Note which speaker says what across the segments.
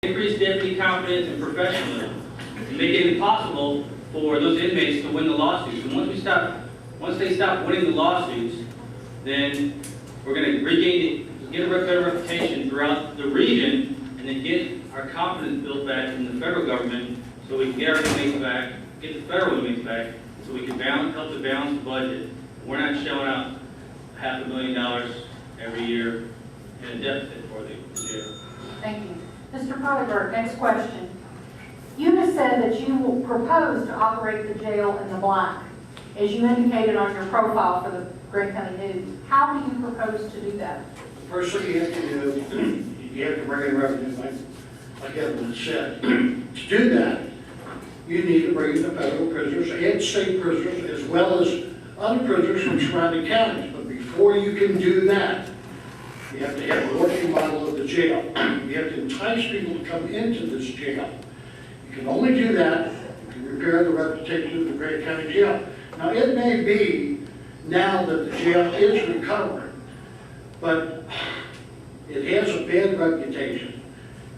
Speaker 1: Increase deputy competence and professionalism, and make it impossible for those inmates to win the lawsuits. And once they stop winning the lawsuits, then we're going to get a better reputation throughout the region, and then get our confidence built back in the federal government, so we can get our inmates back, get the federal inmates back, so we can help to balance the budget. We're not showing out $500,000 every year in a deficit for the jail.
Speaker 2: Thank you. Mr. Polyberg, next question. You have said that you will propose to operate the jail in the black, as you indicated on your profile for the Grant County News. How do you propose to do that?
Speaker 3: First thing you have to do, you have to bring in revenue, like Evelyn said. To do that, you need to bring in the federal prisoners and state prisoners, as well as other prisoners from surrounding counties. But before you can do that, you have to have a working model of the jail. You have to entice people to come into this jail. You can only do that if you repair the reputation of the Grant County Jail. Now, it may be now that the jail is recovering, but it has a bad reputation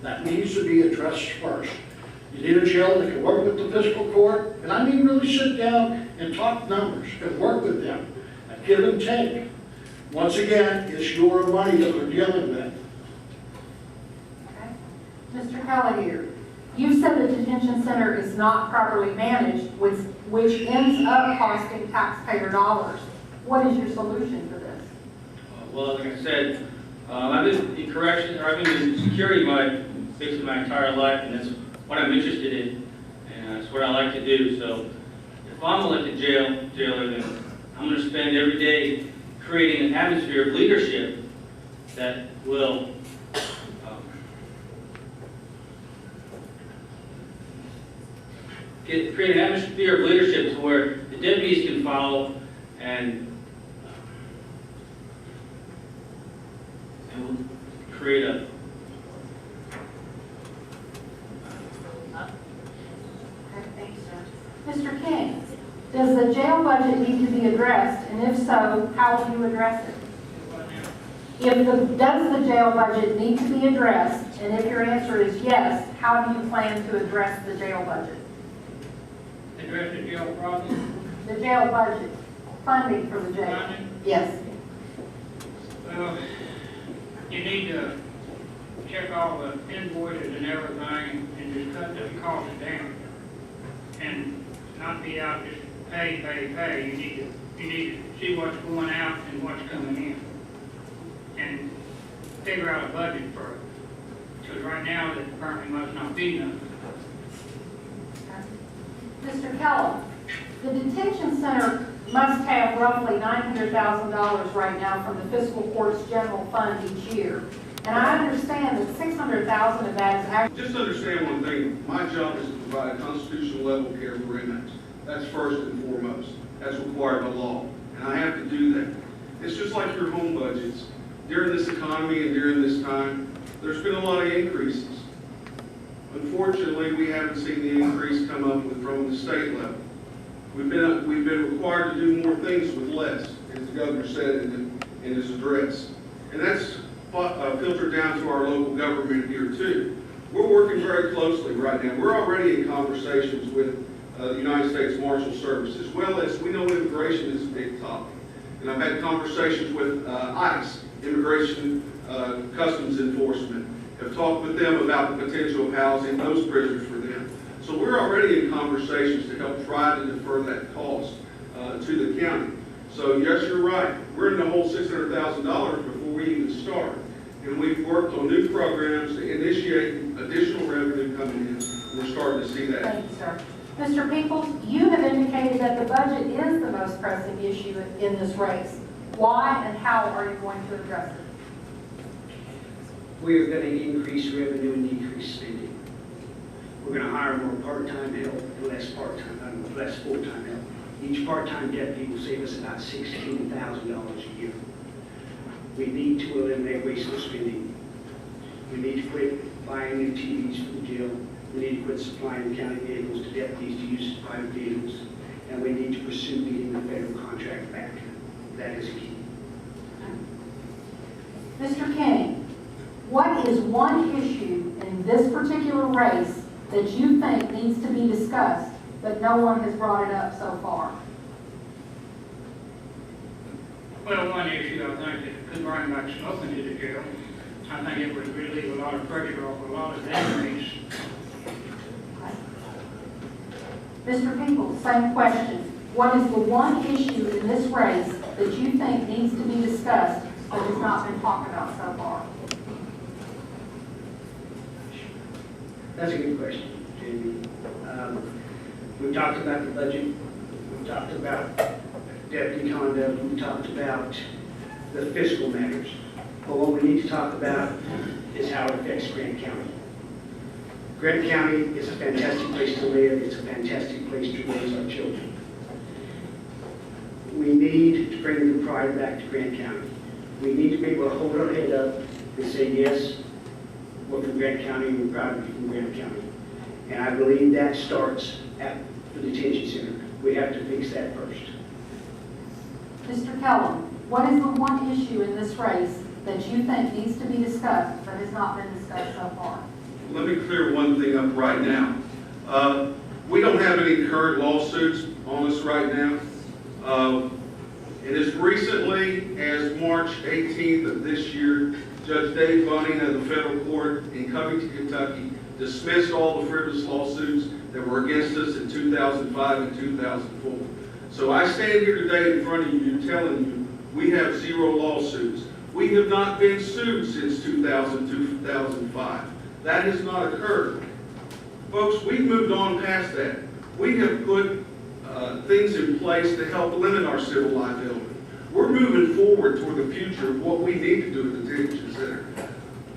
Speaker 3: that needs to be addressed first. You need a jail that can work with the fiscal court, and I mean really sit down and talk numbers and work with them and give and take. Once again, it's your money that we're dealing with.
Speaker 2: Okay. Mr. Callagher, you said the detention center is not properly managed, which ends up costing taxpayer dollars. What is your solution for this?
Speaker 1: Well, like I said, I've been in corrections, or I've been in security basically my entire life, and that's what I'm interested in, and that's what I like to do. So, if I'm elected jailer, then I'm going to spend every day creating an atmosphere of leadership that will create an atmosphere of leadership to where the deputies can follow and we'll create a
Speaker 2: Okay, thanks, sir. Mr. King, does the jail budget need to be addressed, and if so, how will you address it? Does the jail budget need to be addressed, and if your answer is yes, how do you plan to address the jail budget?
Speaker 4: Address the jail problem?
Speaker 2: The jail budget, funding for the jail.
Speaker 4: Funding?
Speaker 2: Yes.
Speaker 4: Well, you need to check all the invoices and everything and just cut the cost down. And not be out just pay. You need to see what's going out and what's coming in. And figure out a budget for it. Because right now, there apparently must not be none.
Speaker 2: Mr. Kellogg, the detention center must have roughly $900,000 right now from the fiscal court's general fund each year. And I understand that $600,000 of that is actually...
Speaker 5: Just understand one thing, my job is to provide constitutional level care for inmates. That's first and foremost. That's required by law, and I have to do that. It's just like your home budgets. During this economy and during this time, there's been a lot of increases. Unfortunately, we haven't seen the increase come up from the state level. We've been required to do more things with less, as the governor said in his address. And that's filtered down to our local government here too. We're working very closely right now. We're already in conversations with the United States Marshal Service, as well as we know immigration is a big topic. And I've had conversations with ICE, Immigration Customs Enforcement, have talked with them about the potential of housing those prisoners for them. So we're already in conversations to help try to defer that cost to the county. So yes, you're right. We're in the whole $600,000 before we even start. And we've worked on new programs to initiate additional revenue coming in. We're starting to see that.
Speaker 2: Thank you, sir. Mr. Peoples, you have indicated that the budget is the most pressing issue in this race. Why and how are you going to address it?
Speaker 6: We are going to increase revenue and decrease spending. We're going to hire more part-time help and less full-time help. Each part-time deputy will save us about $16,000 a year. We need to eliminate wasteful spending. We need to quit buying new TVs for the jail. We need to quit supplying county vehicles to deputies to use as private vehicles. And we need to pursue getting the federal contract back. That is key.
Speaker 2: Mr. King, what is one issue in this particular race that you think needs to be discussed, but no one has brought it up so far?
Speaker 4: Well, one issue, I think that could bring back smoking to the jail. I think it would relieve a lot of pressure off a lot of inmates.
Speaker 2: Mr. Peoples, same question. What is the one issue in this race that you think needs to be discussed but has not been talked about so far?
Speaker 6: That's a good question, Jamie. We talked about the budget, we talked about deputy conduct, we talked about the fiscal matters. But what we need to talk about is how it affects Grant County. Grant County is a fantastic place to live, it's a fantastic place to raise our children. We need to bring the pride back to Grant County. We need to be able to hold our head up and say, yes, we're from Grant County, and we're proud to be from Grant County. And I believe that starts at the detention center. We have to fix that first.
Speaker 2: Mr. Kellum, what is the one issue in this race that you think needs to be discussed but has not been discussed so far?
Speaker 5: Let me clear one thing up right now. We don't have any current lawsuits on us right now. And as recently as March 18th of this year, Judge Dave Bunning of the federal court in Covington, Kentucky, dismissed all the frivolous lawsuits that were against us in 2005 and 2004. So I stand here today in front of you telling you we have 0 lawsuits. We have not been sued since 2005. That has not occurred. Folks, we've moved on past that. We have put things in place to help limit our civil liability. We're moving forward toward the future of what we need to do at the detention center.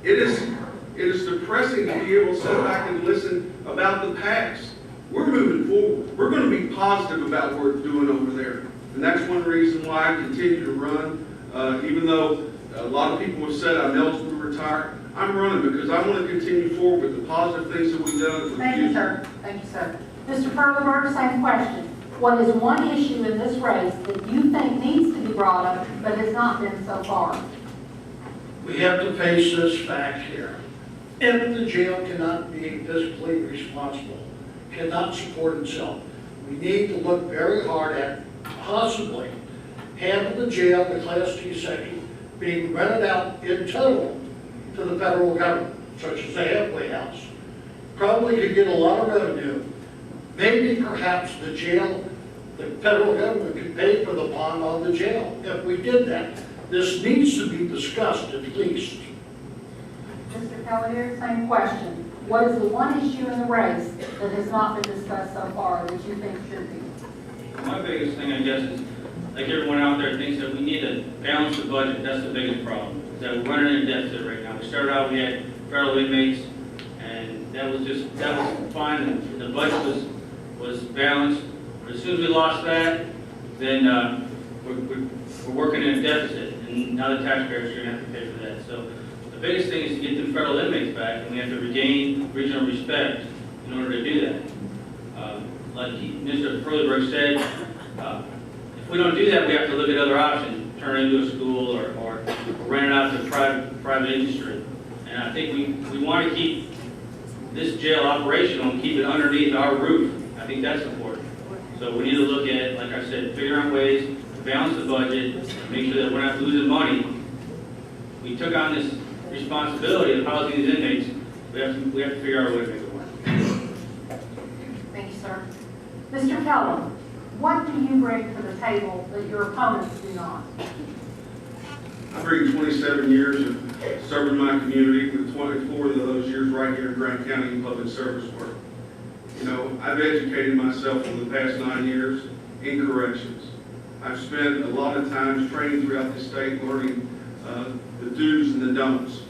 Speaker 5: It is depressing to be able to sit back and listen about the past. We're moving forward. We're going to be positive about what we're doing over there. And that's one reason why I continue to run. Even though a lot of people have said I'm eligible to retire, I'm running because I want to continue forward with the positive things that we've done for the
Speaker 2: Thank you,
Speaker 5: future.
Speaker 2: sir. Thank you, sir. Mr. Furlberg, same question. What is one issue in this race that you think needs to be brought up but has not been so far?
Speaker 3: We have to face this fact here. If the jail cannot be fiscally responsible, cannot support itself, we need to look very hard at possibly having the jail, the Class T section, being rented out in total to the federal government, such as the halfway house. Probably could get a lot of revenue. Maybe perhaps the jail, the federal government could pay for the bond on the jail if we did that. This needs to be discussed at least.
Speaker 2: Mr. Cavalier, same question. What is the one issue in the race that has not been discussed so far that you think should be?
Speaker 1: My biggest thing, I guess, is like everyone out there thinks that we need to balance the budget. That's the biggest problem. Is that we're running in a deficit right now. We started out, we had federal inmates, and that was fine. And the budget was balanced. But as soon as we lost that, then we're working in a deficit, and now the taxpayers are going to have to pay for that. So the biggest thing is to get the federal inmates back, and we have to regain regional respect in order to do that. Like Mr. Furlberg said, if we don't do that, we have to look at other options, turn it into a school or rent it out to private industry. And I think we want to keep this jail operational and keep it underneath our roof. I think that's important. So we need to look at, like I said, figure out ways to balance the budget, make sure that we're not losing money. We took on this responsibility of housing these inmates. We have to figure out a way to make it work.
Speaker 2: Thank you, sir. Mr. Kellum, what do you bring to the table that your opponents do not?
Speaker 5: I bring 27 years of serving my community, with 24 of those years right here in Grant County in public service work. You know, I've educated myself over the past 9 years in corrections. I've spent a lot of time training throughout the state learning the do's and the don'ts.